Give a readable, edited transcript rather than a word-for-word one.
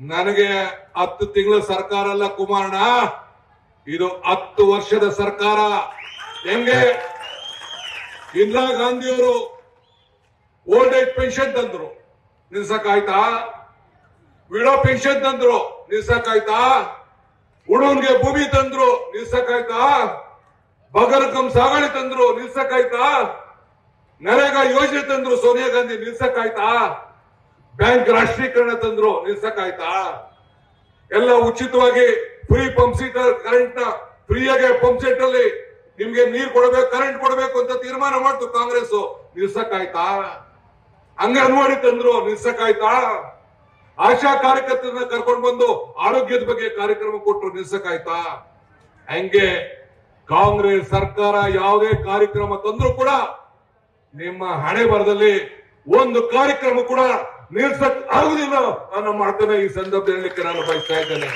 ನನಗೆ 10 ತಿಂಗಳ ಸರ್ಕಾರ ಅಲ್ಲ ಕುಮಾರಣ್ಣ, ಇದು 10 ವರ್ಷದ ಸರ್ಕಾರ. ಹೆಂಗೆ ಇಂದಿರಾ ಗಾಂಧಿಯವರು ಓಲ್ಡ್ ಏಜ್ ಪೆನ್ಷನ್ ತಂದ್ರು, ನಿಲ್ಸಕ್ಕಾಯ್ತಾ? ವಿಡೋ ಪೆನ್ಷನ್ ತಂದ್ರು, ನಿಲ್ಸಕ್ಕಾಯ್ತಾ? ಉಡುನ್ಗೆ ಭೂಮಿ ತಂದ್ರು, ನಿಲ್ಸಕ್ಕಾಯ್ತಾ? ಬಗರ್ಕಂ ಸಾಗಣೆ ತಂದ್ರು, ನಿಲ್ಸಕ್ಕಾಯ್ತಾ? ನರೇಗಾ ಯೋಜನೆ ತಂದ್ರು, ಸೋನಿಯಾ ಗಾಂಧಿ, ನಿಲ್ಸಕ್ಕಾಯ್ತಾ? ಬ್ಯಾಂಕ್ ರಾಷ್ಟ್ರೀಕರಣ ತಂದ್ರು, ನಿಲ್ಸಕ್ಕಾಯ್ತಾ? ಎಲ್ಲ ಉಚಿತವಾಗಿ ಫ್ರೀ ಪಂಪ್ ಸೆಟ್ ಕರೆಂಟ್ ನ ಫ್ರೀಯಾಗಿ ಪಂಪ್ ಸೆಟ್ ಅಲ್ಲಿ ನಿಮ್ಗೆ ನೀರು ಕೊಡಬೇಕು, ಕರೆಂಟ್ ಕೊಡಬೇಕು ಅಂತ ತೀರ್ಮಾನ ಮಾಡ್ತು ಕಾಂಗ್ರೆಸ್, ನಿಲ್ಸಕ್ಕಾಯ್ತಾ? ಅಂಗನವಾಡಿ ತಂದ್ರು, ನಿಲ್ಸಕ್ಕಾಯ್ತಾ? ಆಶಾ ಕಾರ್ಯಕರ್ತರನ್ನ ಕರ್ಕೊಂಡು ಬಂದು ಆರೋಗ್ಯದ ಬಗ್ಗೆ ಕಾರ್ಯಕ್ರಮ ಕೊಟ್ಟರು, ನಿಲ್ಸಕ್ಕಾಯ್ತಾ? ಹಂಗೆ ಕಾಂಗ್ರೆಸ್ ಸರ್ಕಾರ ಯಾವುದೇ ಕಾರ್ಯಕ್ರಮ ತಂದ್ರು ಕೂಡ ನಿಮ್ಮ ಹಣೆ ಬರದಲ್ಲಿ ಒಂದು ಕಾರ್ಯಕ್ರಮ ಕೂಡ ನಿಲ್ಸಕ್ ಆಗುದಿಲ್ಲ ಅನ್ನೋ ಮಾತನ್ನ ಈ ಸಂದರ್ಭದಲ್ಲಿ ಹೇಳಲಿಕ್ಕೆ ನಾನು ಬಯಸ್ತಾ ಇದ್ದೇನೆ.